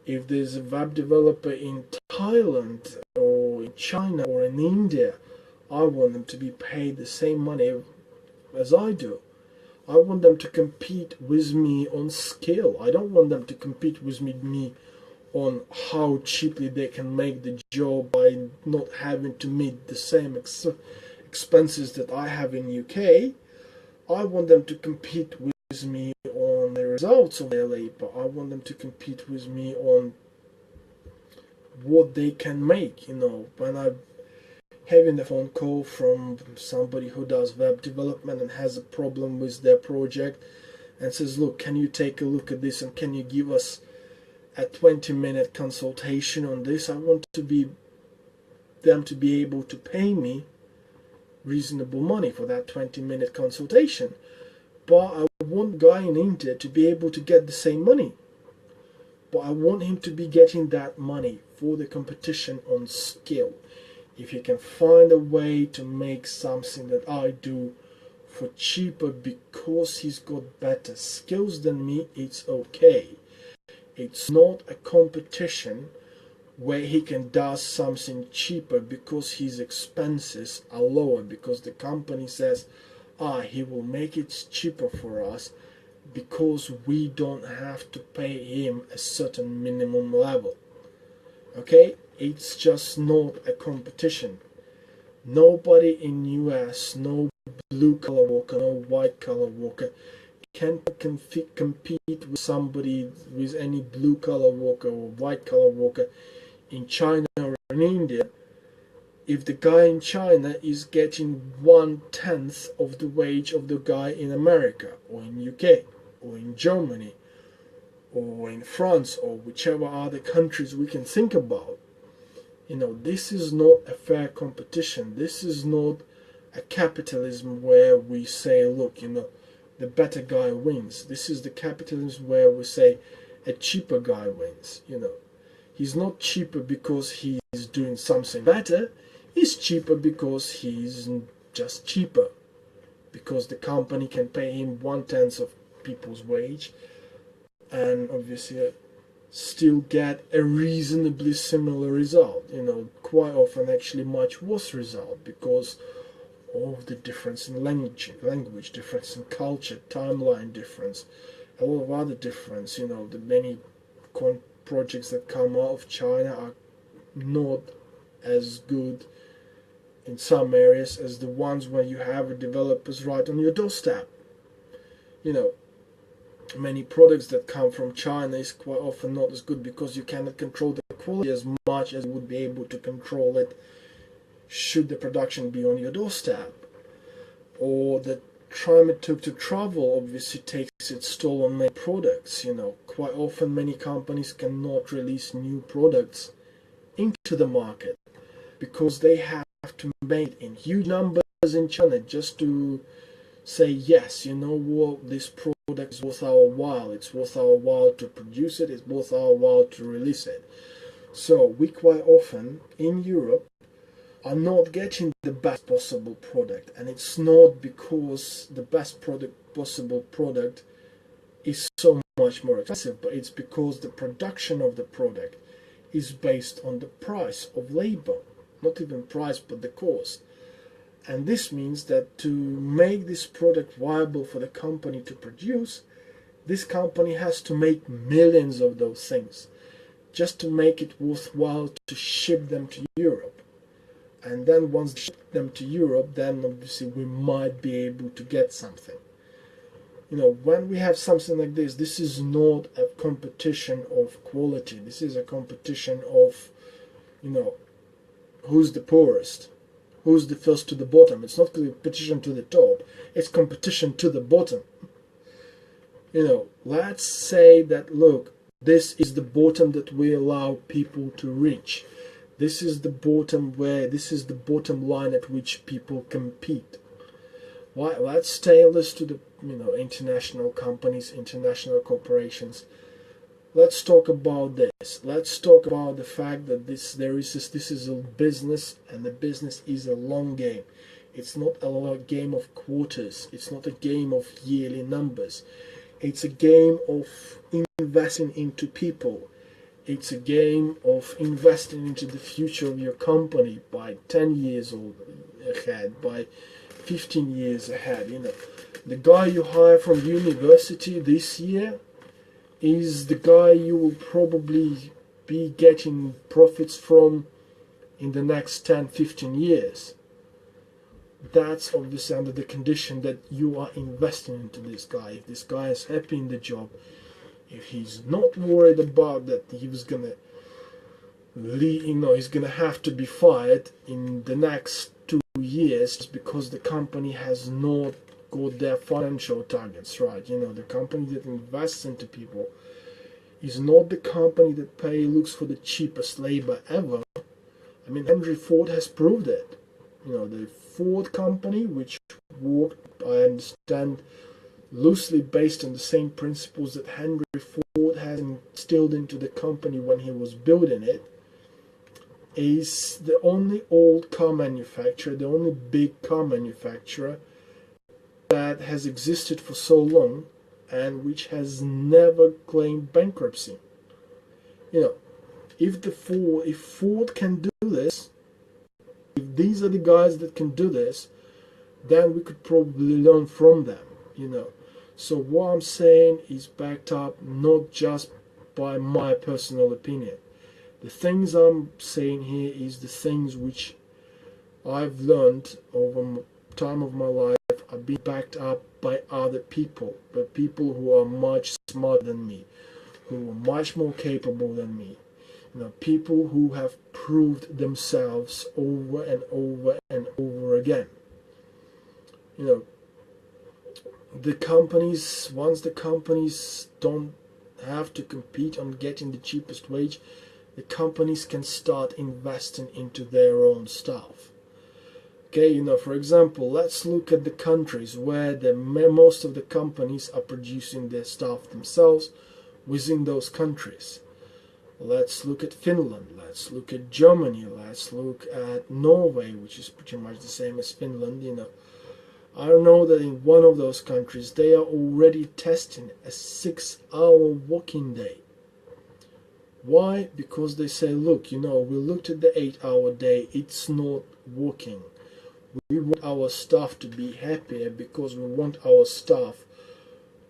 If there's a web developer in Thailand or in China or in India, I want them to be paid the same money as I do. I want them to compete with me on skill. I don't want them to compete with me on how cheaply they can make the job by not having to meet the same expenses that I have in UK. I want them to compete with me on the results of their labor. I want them to compete with me on what they can make. When I'm having a phone call from somebody who does web development and has a problem with their project and says, look, can you take a look at this and can you give us a 20-minute consultation on this? I want them to be able to pay me reasonable money for that 20-minute consultation. But I want the guy in India to be able to get the same money. But I want him to be getting that money for the competition on skill. If he can find a way to make something that I do for cheaper because he's got better skills than me, it's okay. It's not a competition where he can do something cheaper because his expenses are lower, because the company says, he will make it cheaper for us because we don't have to pay him a certain minimum level. Okay? It's just not a competition. Nobody in US, no blue collar worker, no white collar worker can compete with somebody, with any blue collar worker or white collar worker in China or in India, if the guy in China is getting 1/10 of the wage of the guy in America or in UK or in Germany or in France or whichever other countries we can think about, this is not a fair competition. This is not a capitalism where we say, look, the better guy wins. This is the capitalism where we say a cheaper guy wins. He's not cheaper because he's doing something better. He's cheaper because he's just cheaper. Because the company can pay him 1/10 of people's wage, and obviously still get a reasonably similar result. Quite often actually much worse result because of the difference in language difference in culture, timeline difference, a lot of other difference. The many projects that come out of China are not as good in some areas as the ones where you have a developers right on your doorstep. Many products that come from China is quite often not as good because you cannot control the quality as much as you would be able to control it should the production be on your doorstep. Or the time it took to travel obviously takes its toll on many products. Quite often many companies cannot release new products into the market because they have to make it in huge numbers in China just to say, yes, this product is worth our while. It's worth our while to produce it. It's worth our while to release it. So we quite often in Europe are not getting the best possible product, and it's not because the best possible product is so much more expensive, but it's because the production of the product is based on the price of labor, not even price but the cost. And this means that to make this product viable for the company to produce, this company has to make millions of those things just to make it worthwhile to ship them to Europe. And then once we ship them to Europe, then obviously we might be able to get something. When we have something like this is not a competition of quality. This is a competition of, who's the poorest, who's the first to the bottom. It's not competition to the top, it's competition to the bottom. Let's say that, look, this is the bottom that we allow people to reach. This is the bottom line at which people compete. Why? Let's tailor this to the international companies, international corporations. Let's talk about this. Let's talk about the fact that this is a business, and the business is a long game. It's not a game of quarters. It's not a game of yearly numbers. It's a game of investing into people. It's a game of investing into the future of your company by 10 years ahead, by 15 years ahead. The guy you hire from university this year is the guy you will probably be getting profits from in the next 10, 15 years. That's obviously under the condition that you are investing into this guy. If this guy is happy in the job, if he's not worried about that he was gonna he's gonna have to be fired in the next 2 years because the company has not got their financial targets right. The company that invests into people is not the company that looks for the cheapest labor ever. I mean, Henry Ford has proved it. The Ford company, which worked, I understand, loosely based on the same principles that Henry Ford has instilled into the company when he was building it, is the only old car manufacturer, the only big car manufacturer that has existed for so long and which has never claimed bankruptcy. If Ford can do this, if these are the guys that can do this, then we could probably learn from them. So what I'm saying is backed up not just by my personal opinion. The things I'm saying here is the things which I've learned over time of my life are being backed up by other people, but people who are much smarter than me, who are much more capable than me, People who have proved themselves over and over and over again. You know, the companies, once the companies don't have to compete on getting the cheapest wage, the companies can start investing into their own stuff. Okay, for example, let's look at the countries where most of the companies are producing their stuff themselves within those countries. Let's look at Finland, let's look at Germany, let's look at Norway, which is pretty much the same as Finland. I know that in one of those countries they are already testing a 6-hour working day. Why? Because they say, look, we looked at the 8-hour day, it's not working. We want our staff to be happier because we want our staff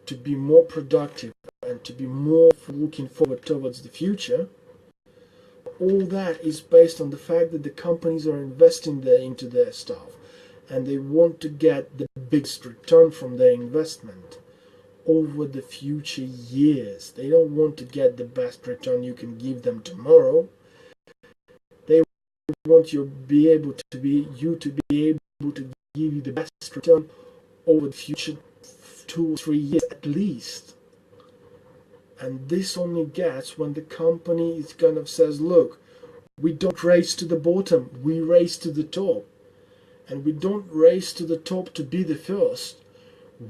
to be more productive and to be more looking forward towards the future. All that is based on the fact that the companies are investing into their staff and they want to get the biggest return from their investment over the future years. They don't want to get the best return you can give them tomorrow. They want you to be able to give you the best return over the future 2 or 3 years at least. And this only gets when the company kind of says, look, we don't race to the bottom, we race to the top. And we don't race to the top to be the first.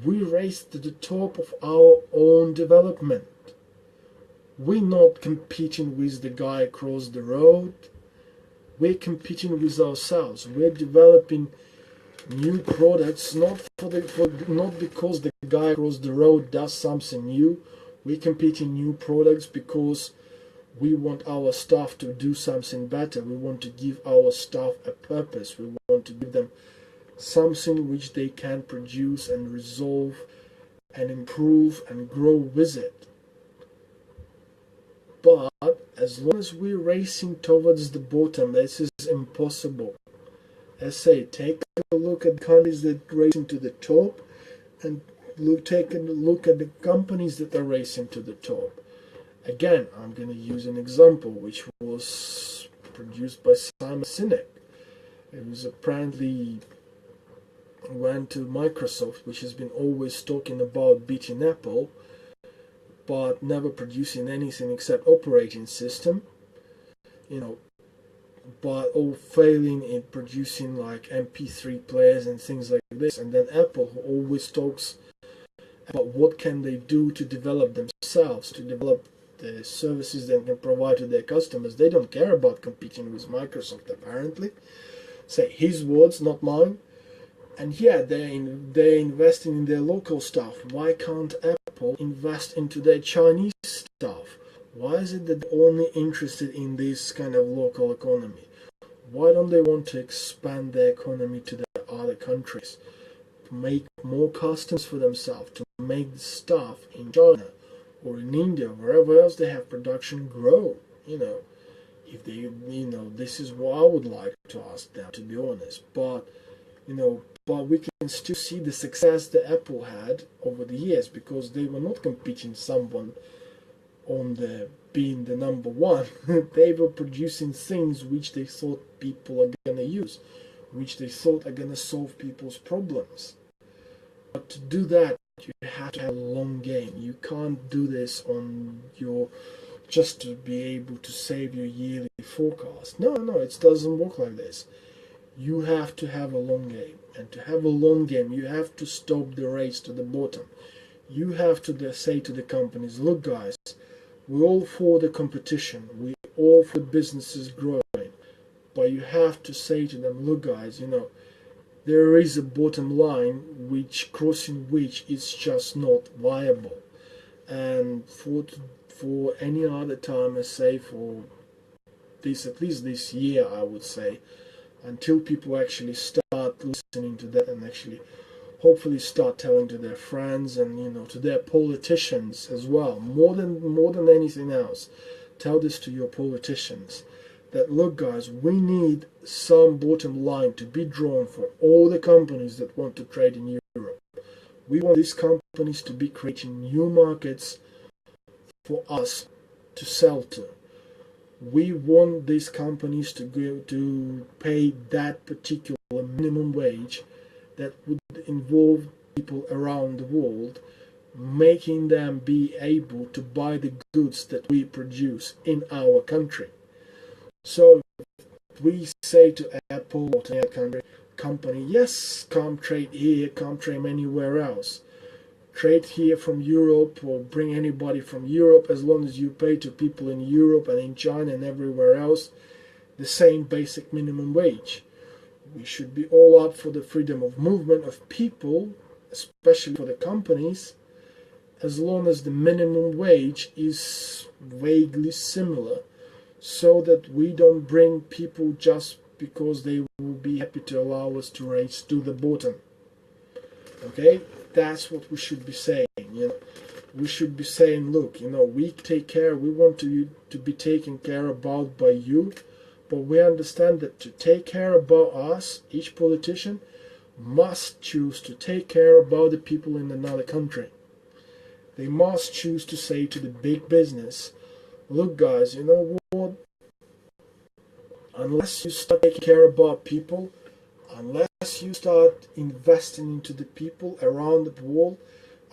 We race to the top of our own development. We're not competing with the guy across the road. We're competing with ourselves. We're developing new products, not because the guy across the road does something new. We're competing new products because we want our staff to do something better. We want to give our staff a purpose. We want to give them something which they can produce and resolve and improve and grow with it. But as long as we're racing towards the bottom, this is impossible. I say, take a look at countries that are racing to the top and take a look at the companies that are racing to the top. Again, I'm going to use an example which was produced by Simon Sinek. It was apparently went to Microsoft, which has been always talking about beating Apple, but never producing anything except operating system, but all failing in producing like MP3 players and things like this. And then Apple, who always talks about what can they do to develop themselves, to develop the services they can provide to their customers. They don't care about competing with Microsoft, apparently. Say his words, not mine. And yeah, they're investing in their local stuff. Why can't Apple invest into their Chinese stuff? Why is it that they're only interested in this kind of local economy? Why don't they want to expand their economy to the other countries? To make more customs for themselves, to make the stuff in China or in India, wherever else they have production, grow. If they, this is what I would like to ask them, to be honest. But we can still see the success that Apple had over the years because they were not competing someone on being the number one. They were producing things which they thought people are gonna use, which they thought are gonna solve people's problems. But to do that, you have to have a long game. You can't do this on just to be able to save your yearly forecast. No, it doesn't work like this. You have to have a long game. And to have a long game, you have to stop the race to the bottom. You have to say to the companies, look guys, we're all for the competition. We're all for businesses growing. But you have to say to them, look guys, there is a bottom line crossing which is just not viable. And for any other time, I say for this, at least this year, I would say, until people actually start listening to that and actually hopefully start telling to their friends and to their politicians as well, more than anything else, tell this to your politicians, that look guys, we need some bottom line to be drawn for all the companies that want to trade in Europe. We want these companies to be creating new markets for us to sell to. We want these companies to go to pay that particular minimum wage that would involve people around the world, making them be able to buy the goods that we produce in our country. So we say to Apple or to any company, yes, come trade here, come trade anywhere else. Trade here from Europe or bring anybody from Europe, as long as you pay to people in Europe and in China and everywhere else the same basic minimum wage. We should be all up for the freedom of movement of people, especially for the companies, as long as the minimum wage is vaguely similar, so that we don't bring people just because they will be happy to allow us to race to the bottom. Okay, that's what we should be saying. We should be saying, look, we take care. We want to be taken care about by you, but we understand that to take care about us, each politician must choose to take care about the people in another country. They must choose to say to the big business, look guys, you know what? Unless you start taking care about people, unless you start investing into the people around the world,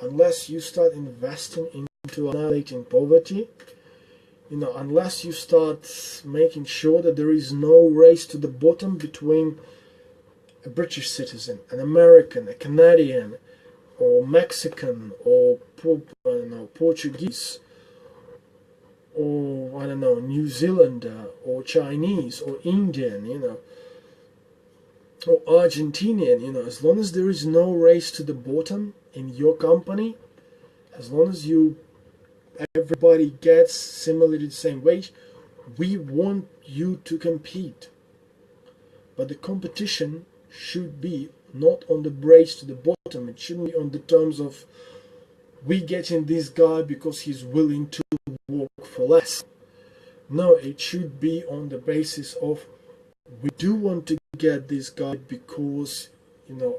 unless you start investing into annihilating poverty, unless you start making sure that there is no race to the bottom between a British citizen, an American, a Canadian, or Mexican, or Portuguese, or New Zealander, or Chinese, or Indian, or Argentinian, as long as there is no race to the bottom in your company, as long as everybody gets similarly the same wage, we want you to compete. But the competition should be not on the race to the bottom. It shouldn't be on the terms of we getting this guy because he's willing to work for less. No, it should be on the basis of we do want to get this guy because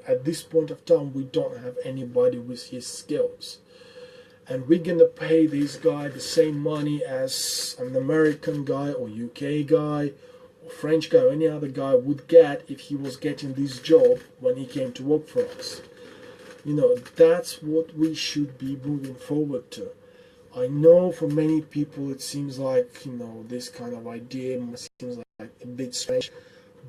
at this point of time we don't have anybody with his skills, and we're gonna pay this guy the same money as an American guy or UK guy or French guy or any other guy would get if he was getting this job when he came to work for us. That's what we should be moving forward to. I know for many people it seems like this kind of idea seems like a bit strange,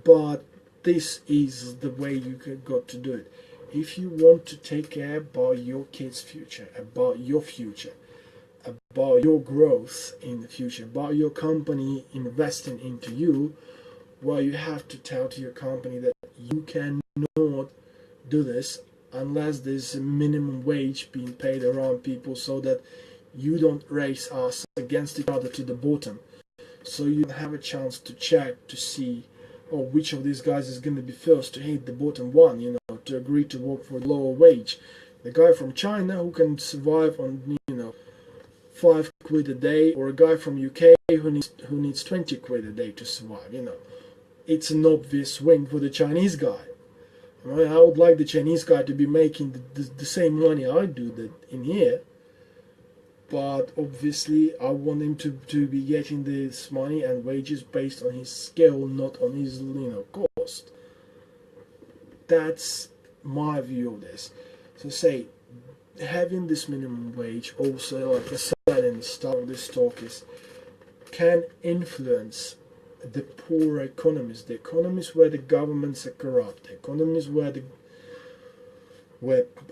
but this is the way you got to do it. If you want to take care about your kids' future, about your future, about your growth in the future, about your company investing into you, well, you have to tell to your company that you cannot do this unless there's a minimum wage being paid around people, so that you don't race us against each other to the bottom. So you have a chance to check to see which of these guys is going to be first to hit the bottom one, to agree to work for a lower wage. The guy from China who can survive on, 5 quid a day, or a guy from UK who needs 20 quid a day to survive, It's an obvious win for the Chinese guy. I would like the Chinese guy to be making the same money I do in here, but obviously I want him to be getting this money and wages based on his skill, not on his cost. That's my view of this. So say, having this minimum wage also, like I said in the start of this talk, can influence the poor economies, the economies where the governments are corrupt, the economies where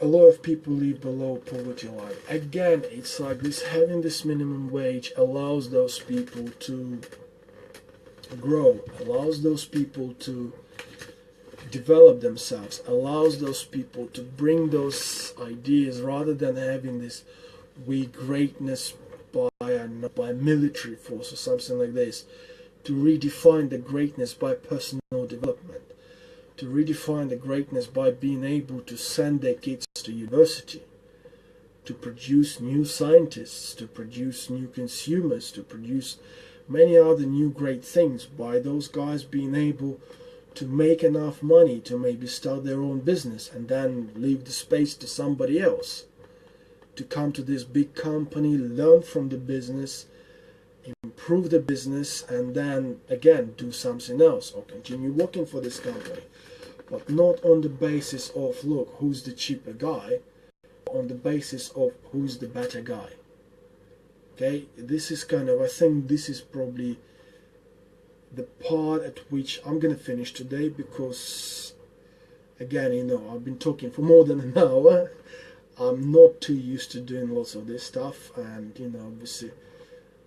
a lot of people live below poverty line. Again, it's like this: having this minimum wage allows those people to grow, allows those people to develop themselves, allows those people to bring those ideas, rather than having this greatness by military force or something like this, to redefine the greatness by personal development, to redefine the greatness by being able to send their kids to university, to produce new scientists, to produce new consumers, to produce many other new great things, by those guys being able to make enough money to maybe start their own business and then leave the space to somebody else, to come to this big company, learn from the business, improve the business, and then again do something else or continue working for this company, but not on the basis of, look, who's the cheaper guy, on the basis of who's the better guy. Okay, this is kind of, I think this is probably the part at which I'm gonna finish today, because again, I've been talking for more than an hour. I'm not too used to doing lots of this stuff, and obviously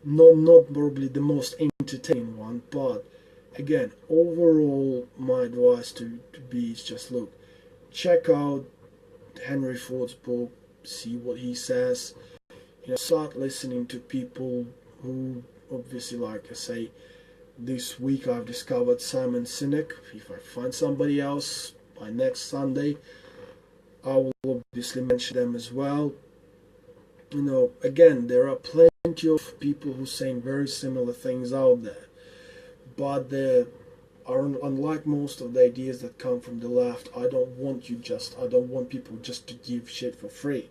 not probably the most entertaining one, but again, overall my advice to be is just, look, check out Henry Ford's book, see what he says, start listening to people who, obviously, like I say, this week I've discovered Simon Sinek. If I find somebody else by next Sunday, I will obviously mention them as well. Again, there are plenty of people who are saying very similar things out there, but they are, unlike most of the ideas that come from the left, I don't want people just to give shit for free.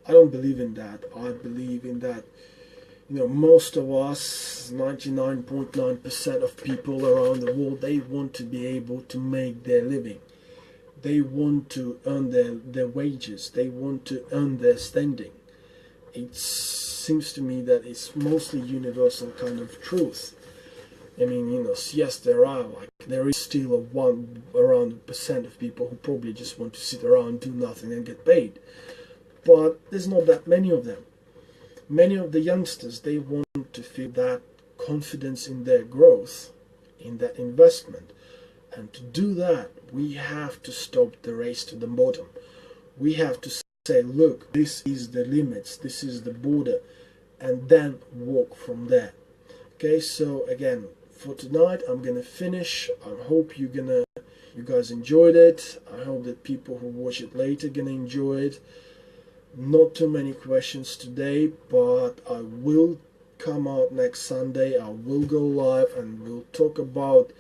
I don't believe in that. I believe in that, most of us, 99.9% of people around the world, they want to be able to make their living. They want to earn their wages. They want to earn their standing. It seems to me that it's mostly universal kind of truth. I mean, yes, there is still around percent of people who probably just want to sit around, do nothing and get paid. But there's not that many of them. Many of the youngsters, they want to feel that confidence in their growth, in that investment. And to do that, we have to stop the race to the bottom. We have to say, look, this is the limits, this is the border, and then walk from there. Okay, so again, for tonight, I'm gonna finish. I hope you guys enjoyed it. I hope that people who watch it later gonna enjoy it. Not too many questions today, but I will come out next Sunday. I will go live and we'll talk about,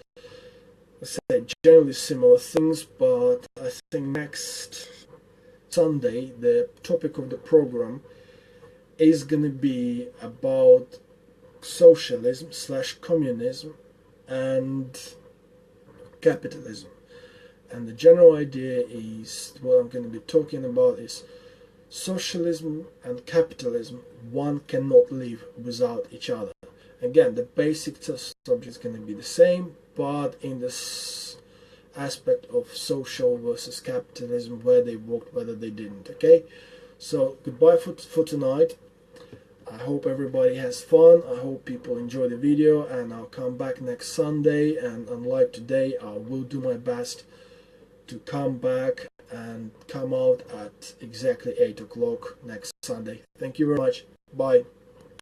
I say, generally similar things, but I think next Sunday the topic of the program is going to be about socialism / communism and capitalism. And the general idea is, what I'm going to be talking about is socialism and capitalism. One cannot live without each other. Again, the basic subject is going to be the same, but in this aspect of social versus capitalism, where they worked, whether they didn't. Okay, so goodbye for tonight. I hope everybody has fun. I hope people enjoy the video, and I'll come back next Sunday, and unlike today, I will do my best to come back and come out at exactly 8 o'clock next Sunday. Thank you very much. Bye.